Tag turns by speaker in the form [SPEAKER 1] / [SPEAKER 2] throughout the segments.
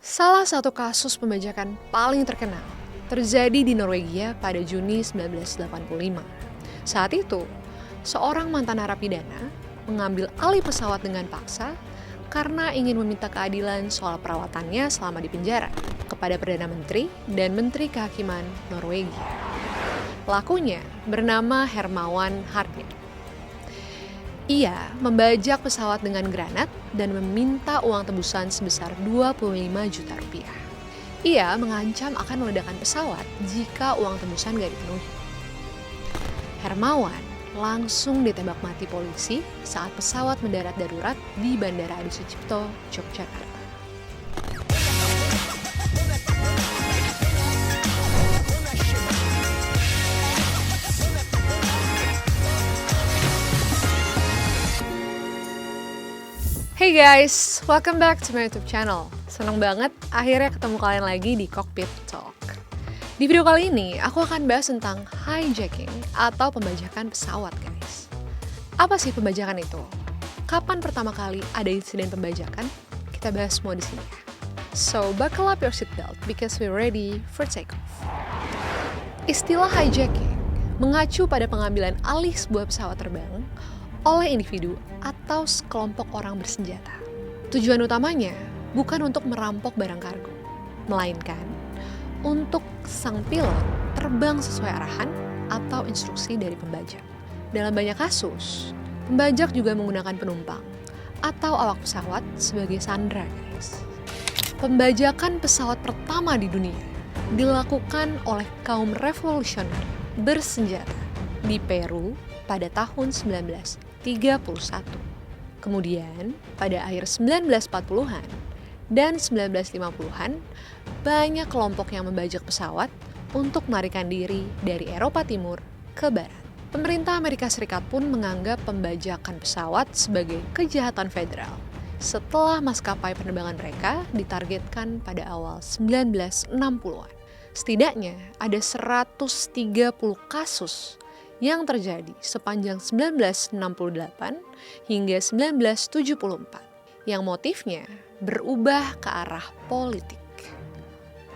[SPEAKER 1] Salah satu kasus pembajakan paling terkenal terjadi di Norwegia pada Juni 1985. Saat itu, seorang mantan narapidana mengambil alih pesawat dengan paksa karena ingin meminta keadilan soal perawatannya selama di penjara kepada Perdana Menteri dan Menteri Kehakiman Norwegia. Pelakunya bernama Hermawan Harding. Ia membajak pesawat dengan granat dan meminta uang tebusan sebesar 25 juta rupiah. Ia mengancam akan meledakkan pesawat jika uang tebusan gak dipenuhi. Hermawan langsung ditembak mati polisi saat pesawat mendarat darurat di Bandara Adi Sucipto, Yogyakarta. Hey guys, welcome back to my YouTube channel. Seneng banget akhirnya ketemu kalian lagi di Cockpit Talk. Di video kali ini, aku akan bahas tentang hijacking atau pembajakan pesawat, guys. Apa sih pembajakan itu? Kapan pertama kali ada insiden pembajakan? Kita bahas semua di sini ya. So, buckle up your seatbelt because we're ready for takeoff. Istilah hijacking mengacu pada pengambilan alih sebuah pesawat terbang oleh individu atau sekelompok orang bersenjata. Tujuan utamanya bukan untuk merampok barang kargo, melainkan untuk sang pilot terbang sesuai arahan atau instruksi dari pembajak. Dalam banyak kasus, pembajak juga menggunakan penumpang atau awak pesawat sebagai sandera, guys. Pembajakan pesawat pertama di dunia dilakukan oleh kaum revolusioner bersenjata di Peru pada tahun 1931. Kemudian, pada akhir 1940-an dan 1950-an, banyak kelompok yang membajak pesawat untuk melarikan diri dari Eropa Timur ke Barat. Pemerintah Amerika Serikat pun menganggap pembajakan pesawat sebagai kejahatan federal setelah maskapai penerbangan mereka ditargetkan pada awal 1960-an. Setidaknya ada 130 kasus yang terjadi sepanjang 1968 hingga 1974 yang motifnya berubah ke arah politik.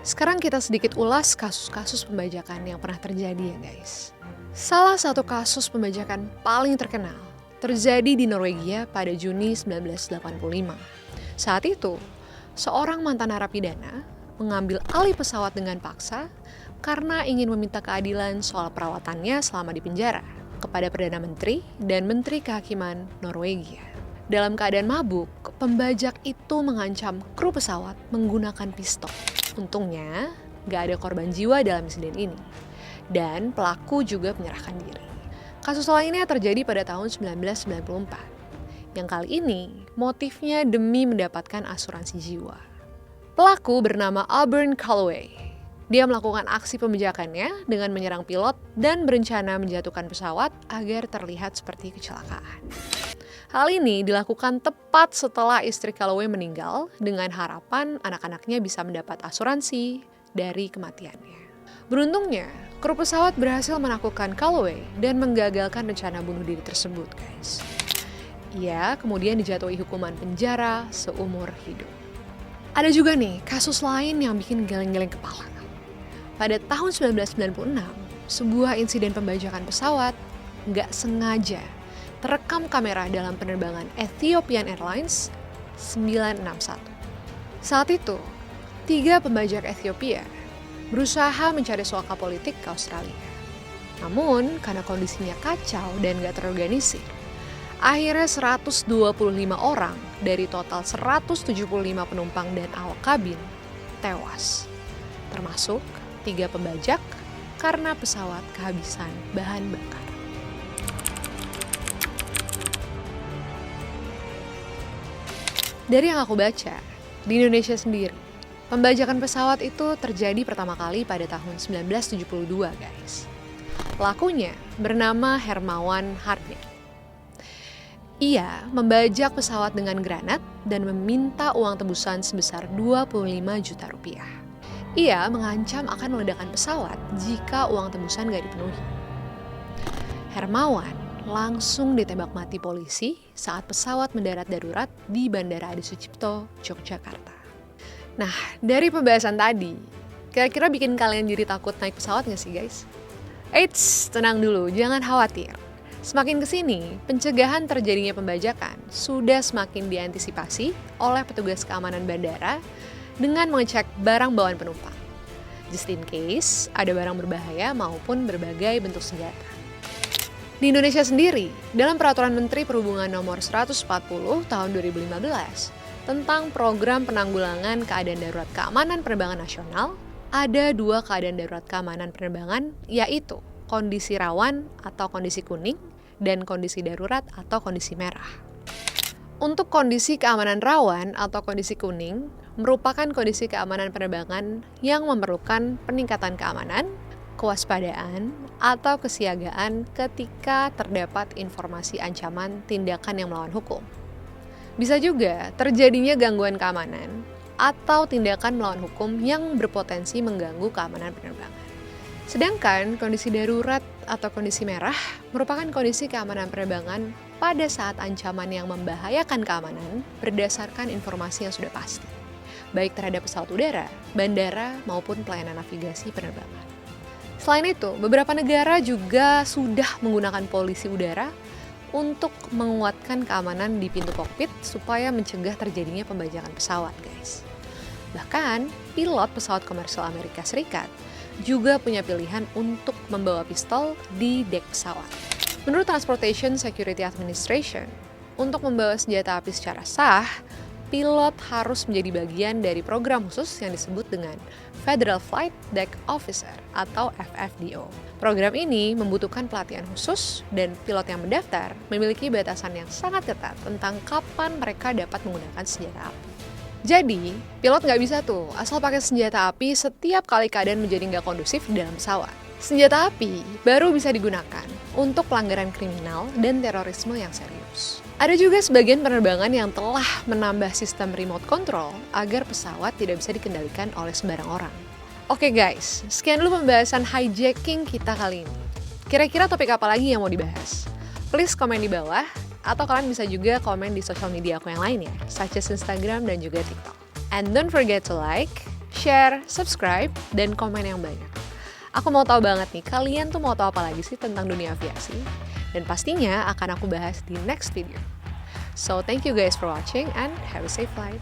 [SPEAKER 1] Sekarang kita sedikit ulas kasus-kasus pembajakan yang pernah terjadi ya guys. Salah satu kasus pembajakan paling terkenal terjadi di Norwegia pada Juni 1985. Saat itu, seorang mantan narapidana mengambil alih pesawat dengan paksa karena ingin meminta keadilan soal perawatannya selama di penjara kepada Perdana Menteri dan Menteri Kehakiman Norwegia. Dalam keadaan mabuk, pembajak itu mengancam kru pesawat menggunakan pistol. Untungnya, gak ada korban jiwa dalam insiden ini. Dan pelaku juga menyerahkan diri. Kasus lainnya terjadi pada tahun 1994. Yang kali ini, motifnya demi mendapatkan asuransi jiwa. Pelaku bernama Auburn Calloway. Dia melakukan aksi pembajakannya dengan menyerang pilot dan berencana menjatuhkan pesawat agar terlihat seperti kecelakaan. Hal ini dilakukan tepat setelah istri Calloway meninggal dengan harapan anak-anaknya bisa mendapat asuransi dari kematiannya. Beruntungnya, kru pesawat berhasil menaklukkan Calloway dan menggagalkan rencana bunuh diri tersebut, guys. Ia kemudian dijatuhi hukuman penjara seumur hidup. Ada juga nih kasus lain yang bikin geleng-geleng kepala. Pada tahun 1996, sebuah insiden pembajakan pesawat nggak sengaja terekam kamera dalam penerbangan Ethiopian Airlines 961. Saat itu, 3 pembajak Ethiopia berusaha mencari suaka politik ke Australia. Namun, karena kondisinya kacau dan nggak terorganisir, akhirnya 125 orang dari total 175 penumpang dan awak kabin tewas, termasuk 3 pembajak karena pesawat kehabisan bahan bakar. Dari yang aku baca, di Indonesia sendiri, pembajakan pesawat itu terjadi pertama kali pada tahun 1972, guys. Pelakunya bernama Hermawan Harding. Ia membajak pesawat dengan granat dan meminta uang tebusan sebesar 25 juta rupiah. Ia mengancam akan meledakkan pesawat jika uang tebusan gak dipenuhi. Hermawan langsung ditembak mati polisi saat pesawat mendarat darurat di Bandara Adi Sucipto, Yogyakarta. Nah, dari pembahasan tadi, kira-kira bikin kalian jadi takut naik pesawat nggak sih guys? Eits, tenang dulu, jangan khawatir. Semakin kesini, pencegahan terjadinya pembajakan sudah semakin diantisipasi oleh petugas keamanan bandara dengan mengecek barang bawaan penumpang. Just in case, ada barang berbahaya maupun berbagai bentuk senjata. Di Indonesia sendiri, dalam Peraturan Menteri Perhubungan Nomor 140 Tahun 2015 tentang Program Penanggulangan Keadaan Darurat Keamanan Penerbangan Nasional, ada 2 keadaan darurat keamanan penerbangan, yaitu kondisi rawan atau kondisi kuning dan kondisi darurat atau kondisi merah. Untuk kondisi keamanan rawan atau kondisi kuning merupakan kondisi keamanan penerbangan yang memerlukan peningkatan keamanan, kewaspadaan, atau kesiagaan ketika terdapat informasi ancaman tindakan yang melawan hukum. Bisa juga terjadinya gangguan keamanan atau tindakan melawan hukum yang berpotensi mengganggu keamanan penerbangan. Sedangkan kondisi darurat atau kondisi merah merupakan kondisi keamanan penerbangan pada saat ancaman yang membahayakan keamanan berdasarkan informasi yang sudah pasti, baik terhadap pesawat udara, bandara, maupun pelayanan navigasi penerbangan. Selain itu, beberapa negara juga sudah menggunakan polisi udara untuk menguatkan keamanan di pintu kokpit supaya mencegah terjadinya pembajakan pesawat, guys. Bahkan, pilot pesawat komersial Amerika Serikat juga punya pilihan untuk membawa pistol di dek pesawat. Menurut Transportation Security Administration, untuk membawa senjata api secara sah, pilot harus menjadi bagian dari program khusus yang disebut dengan Federal Flight Deck Officer atau FFDO. Program ini membutuhkan pelatihan khusus dan pilot yang mendaftar memiliki batasan yang sangat ketat tentang kapan mereka dapat menggunakan senjata api. Jadi, pilot nggak bisa tuh asal pakai senjata api setiap kali keadaan menjadi nggak kondusif di dalam pesawat. Senjata api baru bisa digunakan untuk pelanggaran kriminal dan terorisme yang serius. Ada juga sebagian penerbangan yang telah menambah sistem remote control agar pesawat tidak bisa dikendalikan oleh sembarang orang. Oke guys, sekian dulu pembahasan hijacking kita kali ini. Kira-kira topik apa lagi yang mau dibahas? Please komen di bawah, atau kalian bisa juga komen di sosial media aku yang lain ya, such as Instagram dan juga TikTok. And don't forget to like, share, subscribe, dan komen yang banyak. Aku mau tahu banget nih, kalian tuh mau tahu apa lagi sih tentang dunia aviasi? Dan pastinya akan aku bahas di next video. So thank you guys for watching and have a safe flight.